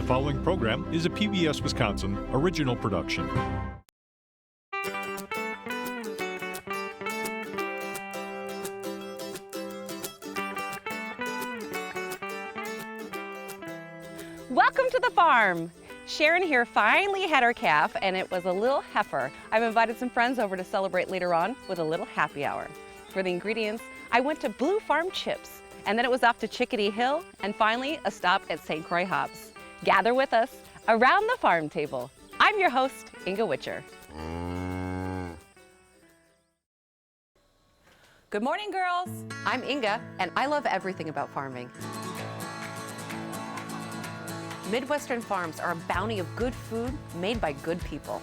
following program is a PBS Wisconsin original production. Welcome to the farm. Sharon here finally had her calf, and it was a little heifer. I've invited some friends over to celebrate later on with a little happy hour. For the ingredients, I went to Blue Farm Chips, and then it was off to Chickadee Hill, and finally a stop at St. Croix Hobbs. Gather with us around the farm table. I'm your host, Inga Witcher. Good morning, girls. I'm Inga, and I love everything about farming. Midwestern farms are a bounty of good food made by good people.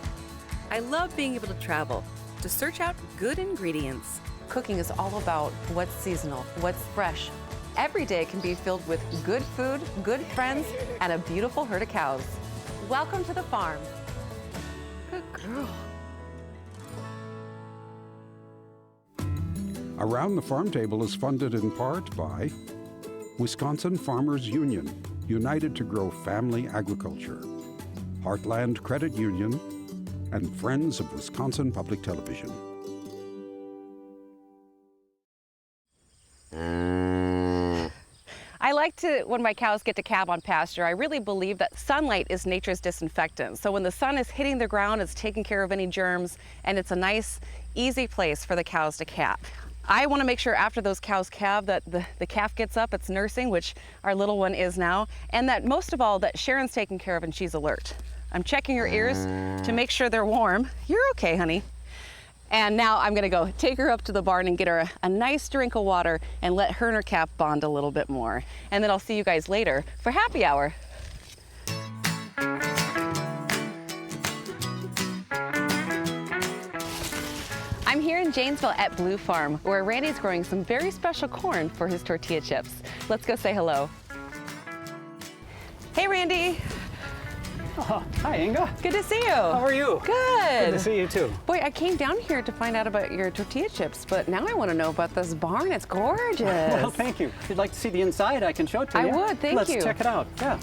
I love being able to travel, to search out good ingredients. Cooking is all about what's seasonal, what's fresh. Every day can be filled with good food, good friends, and a beautiful herd of cows. Welcome to the farm. Good girl. Around the Farm Table is funded in part by Wisconsin Farmers Union, united to grow family agriculture, Heartland Credit Union, and Friends of Wisconsin Public Television. I like to, when my cows get to calve on pasture, I really believe that sunlight is nature's disinfectant. So when the sun is hitting the ground, it's taking care of any germs, and it's a nice, easy place for the cows to calve. I want to make sure after those cows calve that the calf gets up, it's nursing, which our little one is now, and that most of all that Sharon's taken care of and she's alert. I'm checking her ears to make sure they're warm. You're okay, honey. And now I'm gonna go take her up to the barn and get her a nice drink of water and let her and her calf bond a little bit more. And then I'll see you guys later for happy hour. I'm here in Janesville at Blue Farm, where Randy's growing some very special corn for his tortilla chips. Let's go say hello. Hey, Randy. Oh, hi, Inga. Good to see you. How are you? Good. Good to see you, too. Boy, I came down here to find out about your tortilla chips, but now I want to know about this barn. It's gorgeous. Well, thank you. If you'd like to see the inside, I can show it to you. I would, thank you. Let's check it out. Yeah.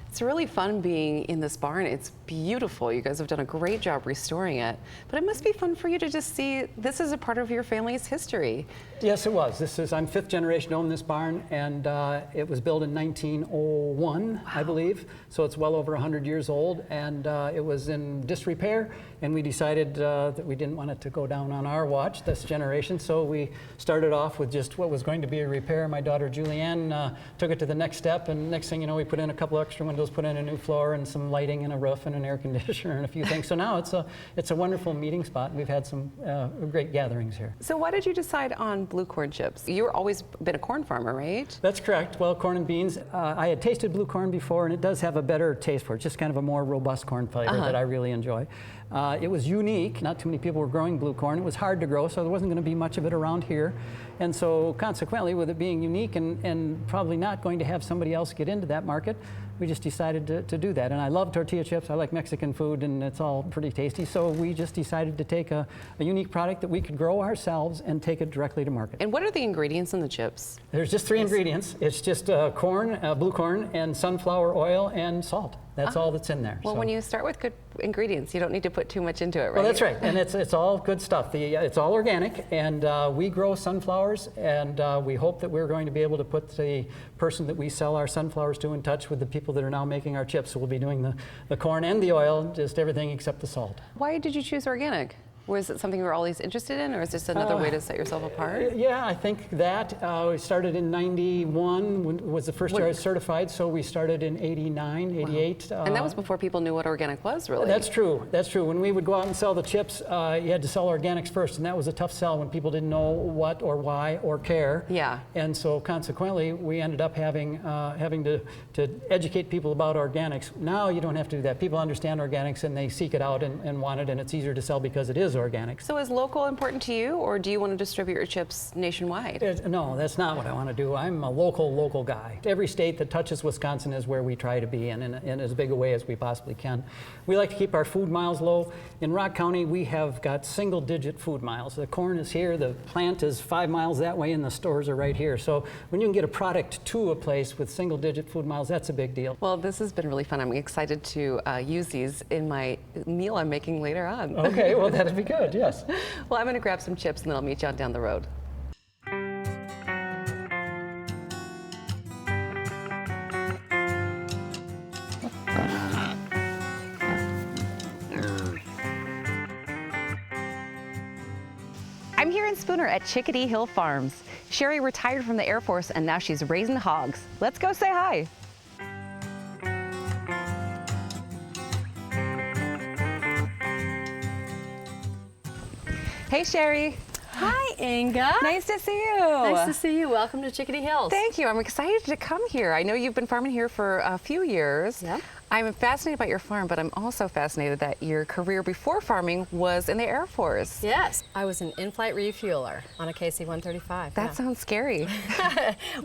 It's really fun being in this barn. It's beautiful. You guys have done a great job restoring it. But it must be fun for you to just see this is a part of your family's history. Yes, it was. I'm fifth generation to own this barn, and it was built in 1901, I believe. So it's well over 100 years old, and it was in disrepair, and we decided that we didn't want it to go down on our watch, this generation. So we started off with just what was going to be a repair. My daughter Julianne took it to the next step, and next thing you know, we put in a couple extra windows, put in a new floor and some lighting and a roof and an air conditioner and a few things. So now it's a wonderful meeting spot, and we've had some great gatherings here. So why did you decide on blue corn chips? You've always been a corn farmer, right? That's correct. Well, corn and beans. I had tasted blue corn before, and it does have a better taste for it. Just kind of a more robust corn flavor that I really enjoy. It was unique. Not too many people were growing blue corn. It was hard to grow, so there wasn't going to be much of it around here. And so consequently, with it being unique and probably not going to have somebody else get into that market, we just decided to do that. And I love tortilla chips. I like Mexican food, and it's all pretty tasty. So we just decided to take a unique product that we could grow ourselves and take it directly to market. And what are the ingredients in the chips? There's just three ingredients. It's just corn, blue corn, and sunflower oil and salt. That's all that's in there. Well, so. when you start with good ingredients, you don't need to put too much into it, right? Well, that's right, and it's all good stuff. It's all organic, and we grow sunflowers, and we hope that we're going to be able to put the person that we sell our sunflowers to in touch with the people that are now making our chips. So we'll be doing the corn and the oil, just everything except the salt. Why did you choose organic? Was it something you were always interested in, or is this another way to set yourself apart? Yeah, I think that. We started in 91, was the first year I was certified, so we started in 89, 88. Wow. And that was before people knew what organic was, really. That's true, that's true. When we would go out and sell the chips, you had to sell organics first, and that was a tough sell when people didn't know what or why or care. Yeah. And so consequently, we ended up having to educate people about organics. Now you don't have to do that. People understand organics, and they seek it out and want it, and it's easier to sell because it is is organic. So is local important to you, or do you want to distribute your chips nationwide? No, that's not what I want to do. I'm a local guy. Every state that touches Wisconsin is where we try to be, and in as big a way as we possibly can. We like to keep our food miles low. In Rock County, we have got single-digit food miles. The corn is here, the plant is 5 miles that way, and the stores are right here. So when you can get a product to a place with single-digit food miles, that's a big deal. Well, this has been really fun. I'm excited to use these in my meal I'm making later on. Okay, well, that'd be good, yes. Well, I'm going to grab some chips and then I'll meet you on down the road. I'm here in Spooner at Chickadee Hill Farms. Sherry retired from the Air Force and now she's raising hogs. Let's go say hi. Hey, Sherry. Hi, Inga. Nice to see you. Nice to see you. Welcome to Chickadee Hills. Thank you. I'm excited to come here. I know you've been farming here for a few years. Yeah. I'm fascinated by your farm, but I'm also fascinated that your career before farming was in the Air Force. Yes, I was an in-flight refueler on a KC-135. That sounds scary.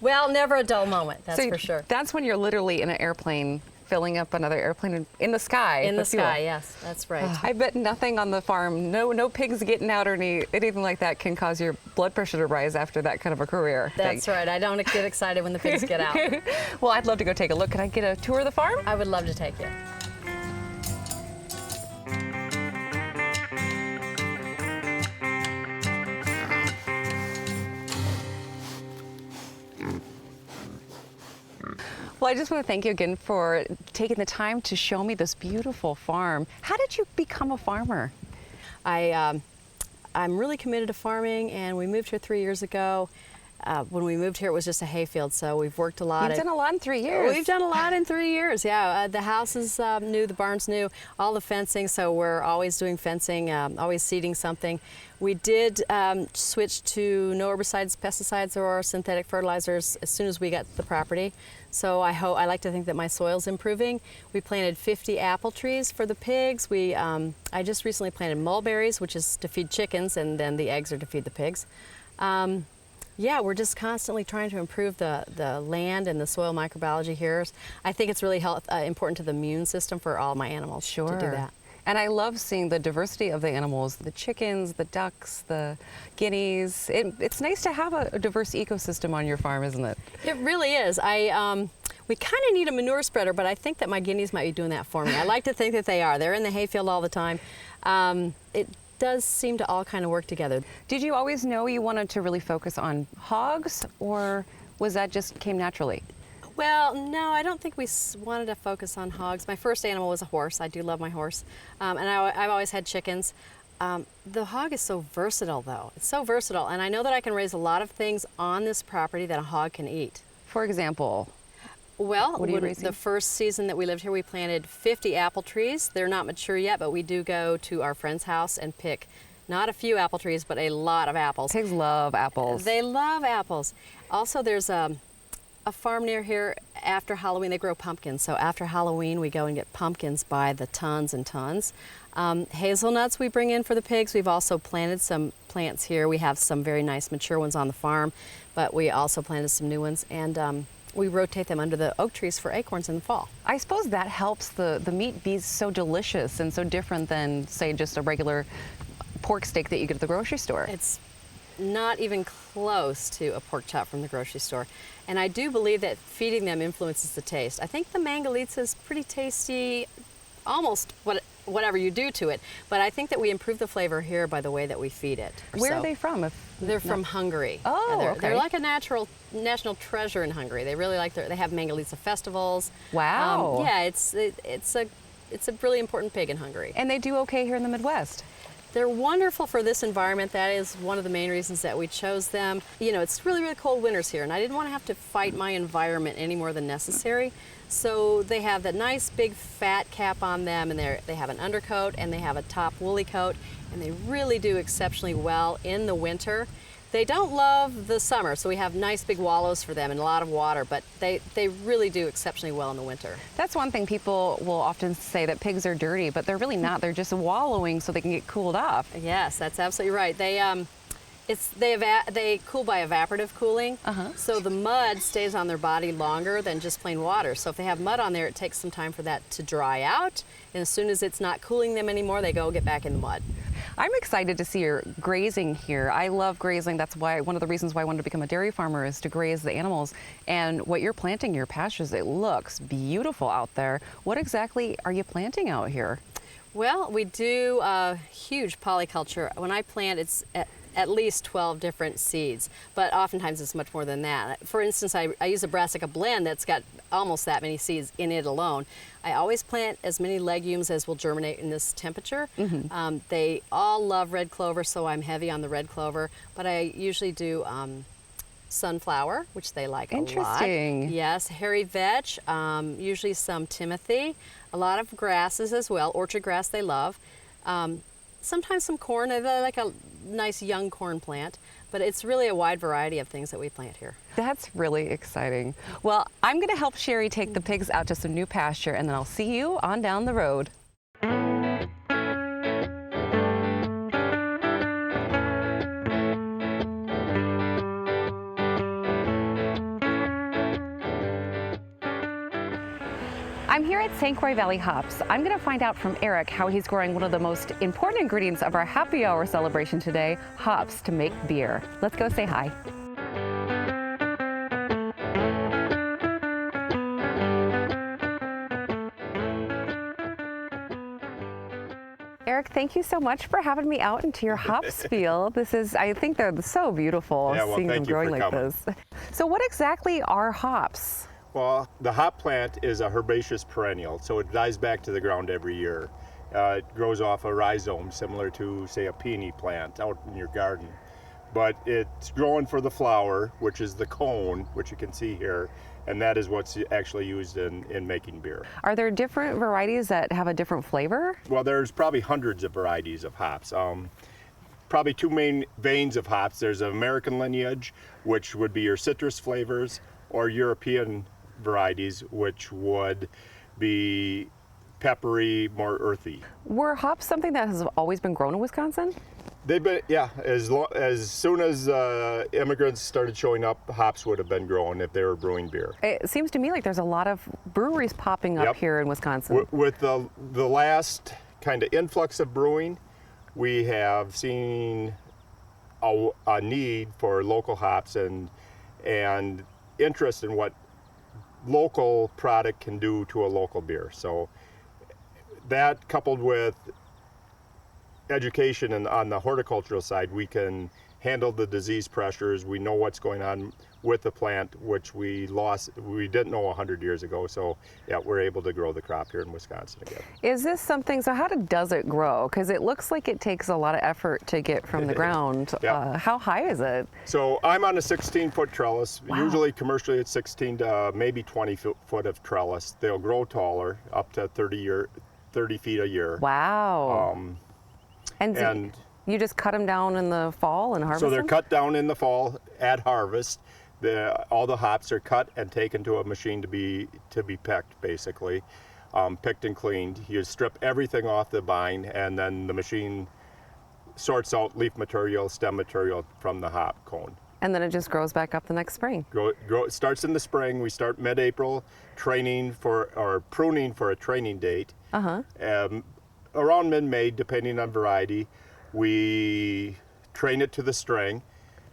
Well, never a dull moment, that's So for sure. That's when you're literally in an airplane filling up another airplane in the sky. In the with fuel. sky, yes, that's right. I bet nothing on the farm, no pigs getting out or anything like that can cause your blood pressure to rise after that kind of a career. That's right. I don't get excited when the pigs get out. Well, I'd love to go take a look. Can I get a tour of the farm? I would love to take you. Well, I just want to thank you again for taking the time to show me this beautiful farm. How did you become a farmer? I'm really committed to farming, and we moved here 3 years ago. When we moved here, it was just a hayfield, so we've worked a lot. You've done a lot in 3 years. We've done a lot in 3 years, yeah. The house is new, the barn's new, all the fencing, so we're always doing fencing, always seeding something. We did switch to no herbicides, pesticides, or synthetic fertilizers as soon as we got the property. So I like to think that my soil's improving. We planted 50 apple trees for the pigs. I just recently planted mulberries, which is to feed chickens, and then the eggs are to feed the pigs. Yeah, we're just constantly trying to improve the land and the soil microbiology here. I think it's really important to the immune system for all my animals to do that. And I love seeing the diversity of the animals, the chickens, the ducks, the guineas. It's nice to have a diverse ecosystem on your farm, isn't it? It really is. We kind of need a manure spreader, but I think that my guineas might be doing that for me. I like to think that they are. They're in the hayfield all the time. It does seem to all kind of work together. Did you always know you wanted to really focus on hogs, or was that just came naturally? Well, no, I don't think we wanted to focus on hogs. My first animal was a horse. I do love my horse. And I've always had chickens. The hog is so versatile, though. It's so versatile. And I know that I can raise a lot of things on this property that a hog can eat. For example? Well, what are you raising? The first season that we lived here, we planted 50 apple trees. They're not mature yet, but we do go to our friend's house and pick not a few apple trees, but a lot of apples. Pigs love apples. They love apples. Also, there's a farm near here. After Halloween, they grow pumpkins. So after Halloween, we go and get pumpkins by the tons and tons. Hazelnuts we bring in for the pigs. We've also planted some plants here. We have some very nice mature ones on the farm, but we also planted some new ones. And we rotate them under the oak trees for acorns in the fall. I suppose that helps the meat be so delicious and so different than, say, just a regular pork steak that you get at the grocery store. It's not even close to a pork chop from the grocery store. And I do believe that feeding them influences the taste. I think the Mangalitsa is pretty tasty, almost whatever you do to it. But I think that we improve the flavor here by the way that we feed it. Where are they from? They're from Hungary. Oh, okay. They're like a national treasure in Hungary. They really they have Mangalitsa festivals. Wow. Yeah, it's a really important pig in Hungary. And they do okay here in the Midwest. They're wonderful for this environment. That is one of the main reasons that we chose them. You know, it's really, really cold winters here, and I didn't want to have to fight my environment any more than necessary. So they have that nice big fat cap on them, and they have an undercoat, and they have a top woolly coat, and they really do exceptionally well in the winter. They don't love the summer, so we have nice big wallows for them and a lot of water, but they really do exceptionally well in the winter. That's one thing people will often say, that pigs are dirty, but they're really not. They're just wallowing so they can get cooled off. Yes, that's absolutely right. They cool by evaporative cooling, so the mud stays on their body longer than just plain water. So if they have mud on there, it takes some time for that to dry out, and as soon as it's not cooling them anymore, they go get back in the mud. I'm excited to see your grazing here. I love grazing. That's why one of the reasons why I wanted to become a dairy farmer is to graze the animals. And what you're planting in your pastures, it looks beautiful out there. What exactly are you planting out here? Well, we do a huge polyculture. When I plant, it's at least 12 different seeds, but oftentimes it's much more than that. For instance, I use a brassica blend that's got almost that many seeds in it alone. I always plant as many legumes as will germinate in this temperature. They all love red clover, so I'm heavy on the red clover, but I usually do sunflower, which they like a lot. Interesting. Yes, hairy vetch, usually some timothy, a lot of grasses as well. Orchard grass they love. Sometimes some corn. They like a nice young corn plant, but it's really a wide variety of things that we plant here. That's really exciting. Well, I'm going to help Sherry take the pigs out to some new pasture, and then I'll see you on down the road. I'm here at St. Croix Valley Hops. I'm going to find out from Eric how he's growing one of the most important ingredients of our happy hour celebration today, hops to make beer. Let's go say hi. Eric, thank you so much for having me out into your hops field. I think they're so beautiful, Yeah, well, seeing them thank you for growing like coming. this. So what exactly are hops? Well, the hop plant is a herbaceous perennial, so it dies back to the ground every year. It grows off a rhizome, similar to, say, a peony plant out in your garden. But it's growing for the flower, which is the cone, which you can see here, and that is what's actually used in making beer. Are there different varieties that have a different flavor? Well, there's probably hundreds of varieties of hops. Probably two main veins of hops. There's American lineage, which would be your citrus flavors, or European varieties, which would be peppery, more earthy. Were hops something that has always been grown in Wisconsin? They've been, yeah, as soon as immigrants started showing up, hops would have been grown if they were brewing beer. It seems to me like there's a lot of breweries popping up Yep. here in Wisconsin. With the last kind of influx of brewing, we have seen a need for local hops and interest in what local product can do to a local beer. So that, coupled with education on the horticultural side, we can handle the disease pressures. We know what's going on with the plant, which we didn't know 100 years ago. So yeah, we're able to grow the crop here in Wisconsin again. Is this something, so how does it grow? Because it looks like it takes a lot of effort to get from the ground. Yeah. How high is it? So I'm on a 16-foot trellis. Wow. Usually commercially it's 16 to maybe 20 foot of trellis. They'll grow taller, up to 30 feet a year. Wow. And you just cut them down in the fall and harvest so they're them? cut down in the fall at harvest. All the hops are cut and taken to a machine to be picked, basically, picked and cleaned. You strip everything off the vine, and then the machine sorts out leaf material, stem material from the hop cone. And then it just grows back up the next spring. It starts in the spring. We start mid-April, pruning for a training date. Around mid-May, depending on variety, we train it to the string,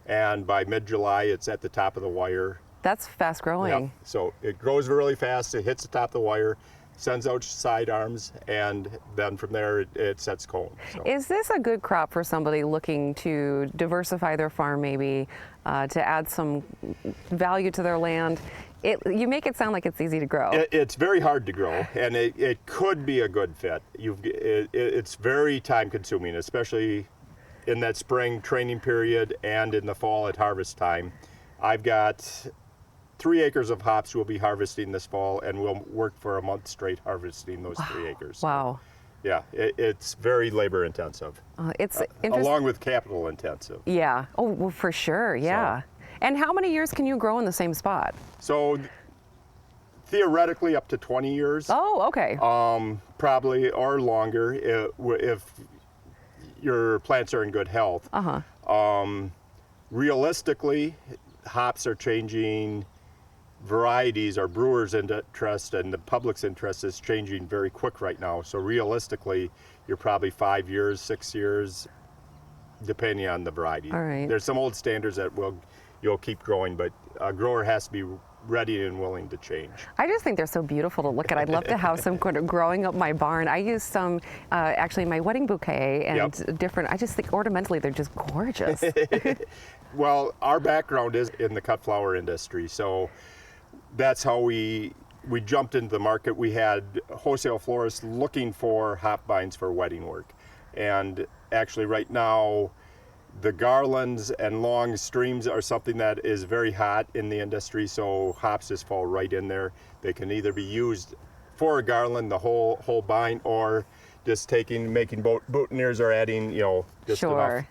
and by mid-July, it's at the top of the wire. That's fast growing. Yeah. So it grows really fast. It hits the top of the wire, sends out side arms, and then from there it sets cone. So. Is this a good crop for somebody looking to diversify their farm, maybe to add some value to their land? You make it sound like it's easy to grow. It's very hard to grow, and it could be a good fit. It's very time consuming, especially in that spring training period and in the fall at harvest time. I've got 3 acres of hops we'll be harvesting this fall, and we'll work for a month straight harvesting those 3 acres. Wow. Yeah, it's very labor intensive, It's interesting. along with capital intensive. Yeah. Oh, well, for sure. Yeah. And how many years can you grow in the same spot? So theoretically up to 20 years, Oh, okay. probably, or longer if your plants are in good health. Realistically, hops are changing. Varieties, our brewers' interest and the public's interest is changing very quick right now. So realistically, you're probably 5 years, 6 years, depending on the variety. All right. There's some old standards that you'll keep growing, but a grower has to be ready and willing to change. I just think they're so beautiful to look at. I'd love to have some kind of growing up my barn. I use some actually in my wedding bouquet and different. I just think ornamentally they're just gorgeous. Well, our background is in the cut flower industry, so that's how we jumped into the market. We had wholesale florists looking for hop vines for wedding work. And actually right now, the garlands and long streams are something that is very hot in the industry, so hops just fall right in there. They can either be used for a garland, the whole vine, or just making boutonnieres or adding, just Sure.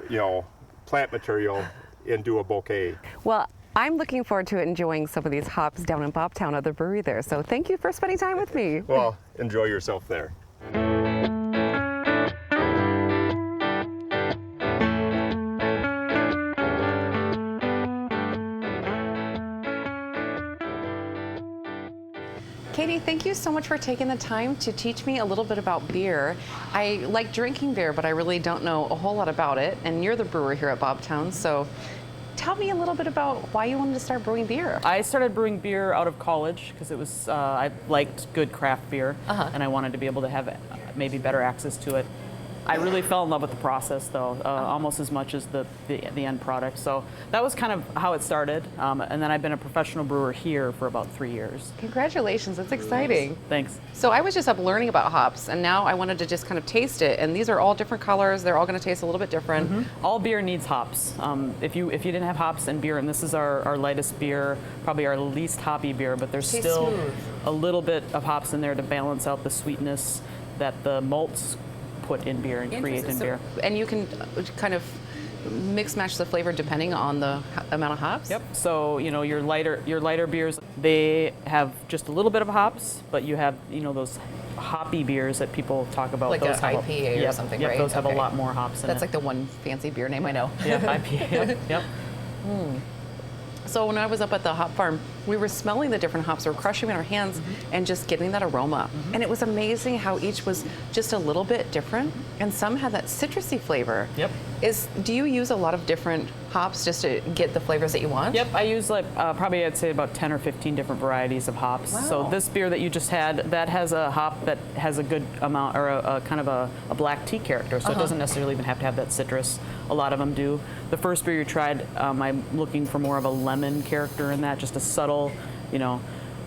enough, plant material into a bouquet. Well, I'm looking forward to enjoying some of these hops down in Bobtown at the brewery there. So thank you for spending time with me. Well, enjoy yourself there. Katie, thank you so much for taking the time to teach me a little bit about beer. I like drinking beer, but I really don't know a whole lot about it. And you're the brewer here at Bobtown, so tell me a little bit about why you wanted to start brewing beer. I started brewing beer out of college because it was I liked good craft beer, and I wanted to be able to have maybe better access to it. I really fell in love with the process, though, almost as much as the end product. So that was kind of how it started. And then I've been a professional brewer here for about 3 years. Congratulations, that's exciting. Thanks. So I was just up learning about hops, and now I wanted to just kind of taste it. And these are all different colors. They're all going to taste a little bit different. All beer needs hops. If you didn't have hops in beer, and this is our lightest beer, probably our least hoppy beer, but there's Tastes still smooth. a little bit of hops in there to balance out the sweetness that the malts put in beer and create in beer. And you can kind of mix match the flavor depending on the amount of hops? Yep. So your lighter beers, they have just a little bit of hops, but you have those hoppy beers that people talk about. Like those an have IPA or something, right? Those have Okay. a lot more hops in That's it. like the one fancy beer name I know. Yeah, IPA. Yep. So when I was up at the hop farm, we were smelling the different hops. We were crushing them in our hands and just getting that aroma. And it was amazing how each was just a little bit different, and some had that citrusy flavor. Yep. Do you use a lot of different hops just to get the flavors that you want? Yep, I use probably I'd say about 10 or 15 different varieties of hops. Wow. So this beer that you just had, that has a hop that has a good amount, or a kind of a black tea character. So it doesn't necessarily even have to have that citrus. A lot of them do. The first beer you tried, I'm looking for more of a lemon character in that, just a subtle,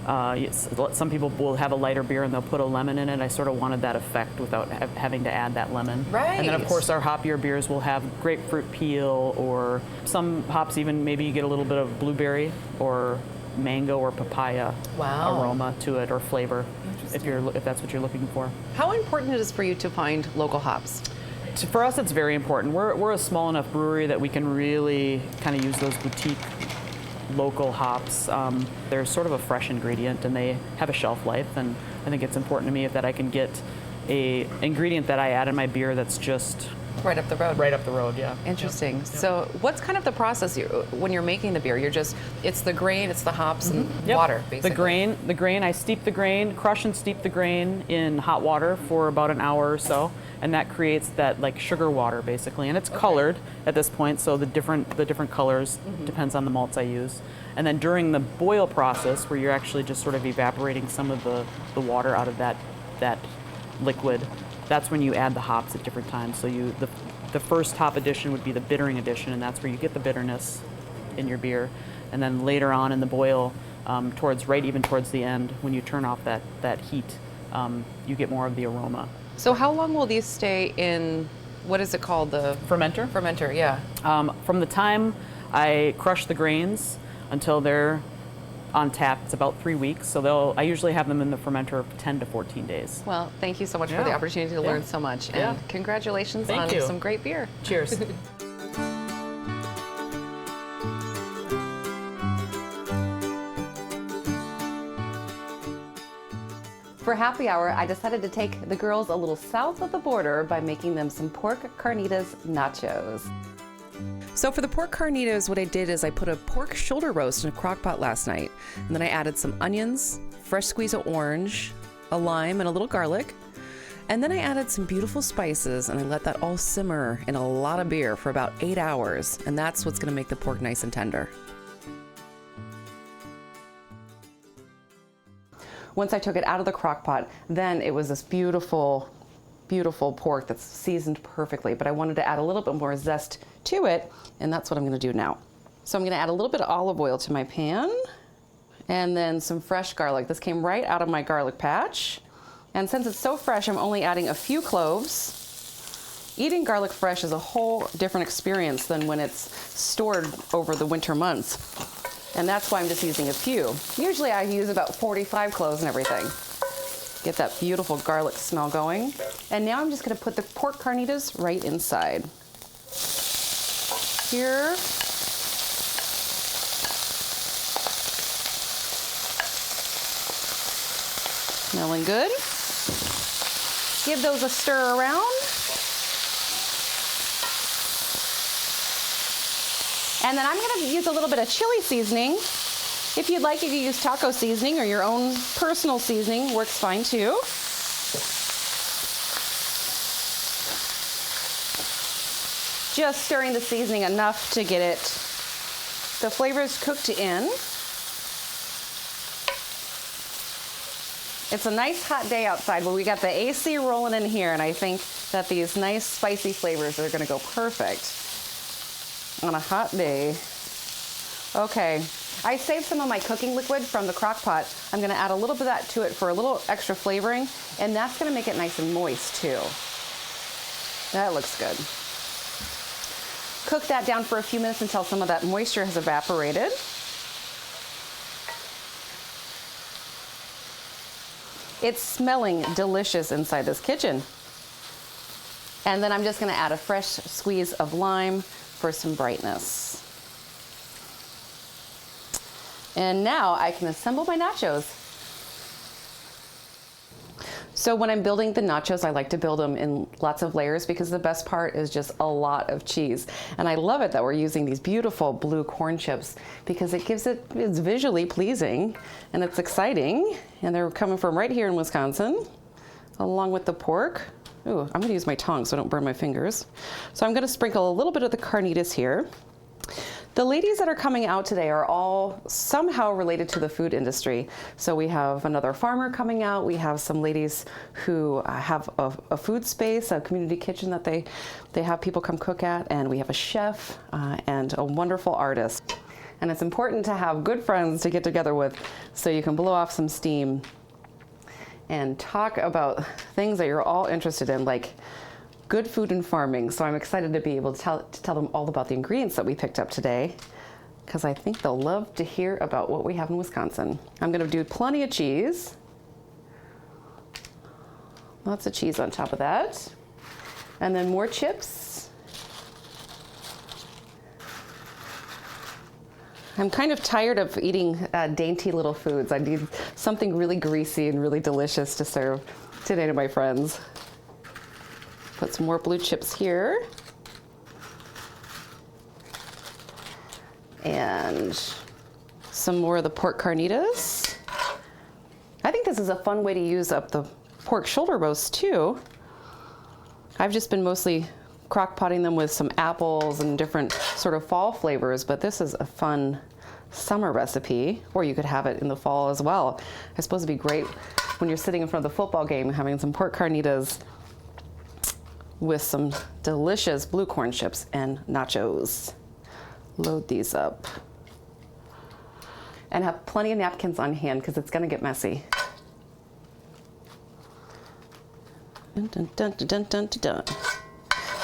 some people will have a lighter beer and they'll put a lemon in it. I sort of wanted that effect without having to add that lemon. Right. And then of course our hoppier beers will have grapefruit peel, or some hops even maybe you get a little bit of blueberry or mango or papaya aroma to it, or flavor, if that's what you're looking for. How important it is for you to find local hops? For us, it's very important. We're a small enough brewery that we can really kind of use those boutique local hops. They're sort of a fresh ingredient and they have a shelf life, and I think it's important to me that I can get a ingredient that I add in my beer that's just Right up the road. right up the road, yeah. Interesting. So what's kind of the process when you're making the beer? It's the grain, it's the hops and Yep. water, basically. The grain, I steep the grain, crush and steep the grain in hot water for about an hour or so, and that creates that like sugar water basically, and it's colored at this point, so the different colors depends on the malts I use. And then during the boil process, where you're actually just sort of evaporating some of the water out of that liquid, that's when you add the hops at different times. So the first hop addition would be the bittering addition, and that's where you get the bitterness in your beer. And then later on in the boil, towards the end, when you turn off that heat, you get more of the aroma. So how long will these stay in, what is it called? The Fermenter? fermenter, yeah. From the time I crush the grains until they're on tap. It's about 3 weeks, so I usually have them in the fermenter 10 to 14 days. Well, thank you so much for the Yeah. opportunity to Yeah. learn so much. And Yeah. congratulations Thank on you. some great beer. Cheers. For happy hour, I decided to take the girls a little south of the border by making them some pork carnitas nachos. So for the pork carnitas, what I did is I put a pork shoulder roast in a crock pot last night, and then I added some onions, fresh squeeze of orange, a lime, and a little garlic. And then I added some beautiful spices, and I let that all simmer in a lot of beer for about 8 hours, and that's what's gonna make the pork nice and tender. Once I took it out of the crock pot, then it was this beautiful, beautiful pork that's seasoned perfectly, but I wanted to add a little bit more zest to it, and that's what I'm gonna do now. So I'm gonna add a little bit of olive oil to my pan, and then some fresh garlic. This came right out of my garlic patch. And since it's so fresh, I'm only adding a few cloves. Eating garlic fresh is a whole different experience than when it's stored over the winter months. And that's why I'm just using a few. Usually I use about 45 cloves and everything. Get that beautiful garlic smell going. And now I'm just gonna put the pork carnitas right inside. Here. Smelling good. Give those a stir around. And then I'm gonna use a little bit of chili seasoning. If you'd like, you can use taco seasoning or your own personal seasoning, works fine too. Just stirring the seasoning enough to get the flavors cooked in. It's a nice hot day outside, but we got the AC rolling in here, and I think that these nice spicy flavors are gonna go perfect on a hot day. Okay, I saved some of my cooking liquid from the crock pot. I'm gonna add a little bit of that to it for a little extra flavoring, and that's gonna make it nice and moist too. That looks good. Cook that down for a few minutes until some of that moisture has evaporated. It's smelling delicious inside this kitchen. And then I'm just gonna add a fresh squeeze of lime for some brightness. And now I can assemble my nachos. So when I'm building the nachos, I like to build them in lots of layers because the best part is just a lot of cheese. And I love it that we're using these beautiful blue corn chips because it's visually pleasing and it's exciting. And they're coming from right here in Wisconsin, along with the pork. Ooh, I'm gonna use my tongs so I don't burn my fingers. So I'm gonna sprinkle a little bit of the carnitas here. The ladies that are coming out today are all somehow related to the food industry. So we have another farmer coming out. We have some ladies who have a food space, a community kitchen that they have people come cook at. And we have a chef and a wonderful artist. And it's important to have good friends to get together with so you can blow off some steam and talk about things that you're all interested in, like good food and farming. So I'm excited to be able to tell them all about the ingredients that we picked up today, because I think they'll love to hear about what we have in Wisconsin. I'm gonna do plenty of cheese. Lots of cheese on top of that. And then more chips. I'm kind of tired of eating dainty little foods. I need something really greasy and really delicious to serve today to my friends. Put some more blue chips here. And some more of the pork carnitas. I think this is a fun way to use up the pork shoulder roast too. I've just been mostly crock potting them with some apples and different sort of fall flavors, but this is a fun summer recipe, or you could have it in the fall as well. I suppose it'd be great when you're sitting in front of the football game having some pork carnitas with some delicious blue corn chips and nachos. Load these up. And have plenty of napkins on hand because it's gonna get messy. Dun, dun, dun, dun, dun, dun, dun.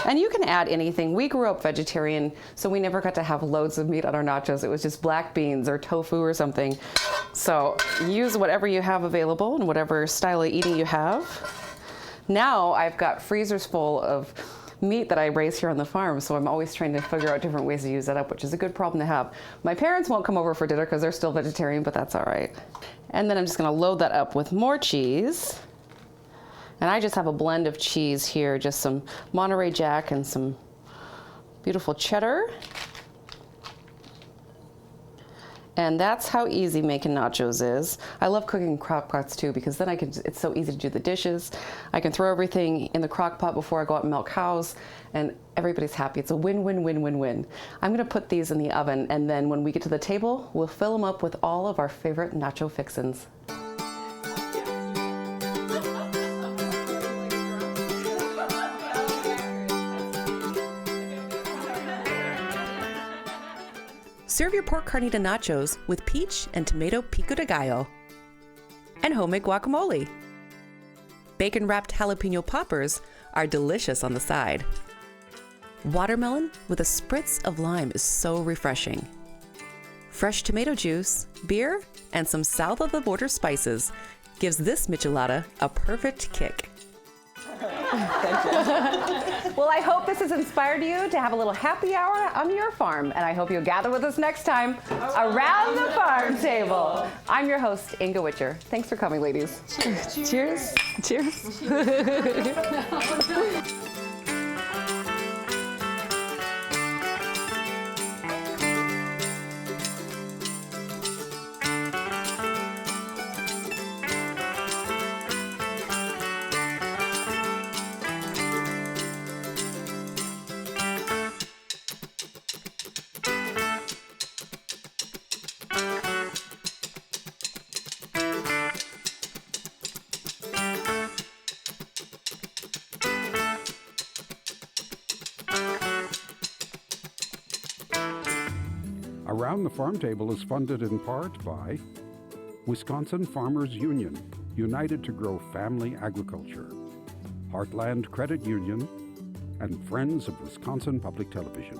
And you can add anything. We grew up vegetarian, so we never got to have loads of meat on our nachos. It was just black beans or tofu or something. So use whatever you have available and whatever style of eating you have. Now I've got freezers full of meat that I raise here on the farm, so I'm always trying to figure out different ways to use that up, which is a good problem to have. My parents won't come over for dinner because they're still vegetarian, but that's all right. And then I'm just gonna load that up with more cheese. And I just have a blend of cheese here, just some Monterey Jack and some beautiful cheddar. And that's how easy making nachos is. I love cooking crock pots too, because then it's so easy to do the dishes. I can throw everything in the crock pot before I go out and milk cows, and everybody's happy. It's a win-win-win-win-win. I'm gonna put these in the oven, and then when we get to the table, we'll fill them up with all of our favorite nacho fixins. Serve your pork carnita nachos with peach and tomato pico de gallo and homemade guacamole. Bacon-wrapped jalapeno poppers are delicious on the side. Watermelon with a spritz of lime is so refreshing. Fresh tomato juice, beer, and some south of the border spices gives this michelada a perfect kick. Well, I hope this has inspired you to have a little happy hour on your farm, and I hope you'll gather with us next time around the farm table. I'm your host, Inga Witcher. Thanks for coming, ladies. Cheers. Cheers. Around the Farm Table is funded in part by Wisconsin Farmers Union, united to grow family agriculture, Heartland Credit Union, and Friends of Wisconsin Public Television.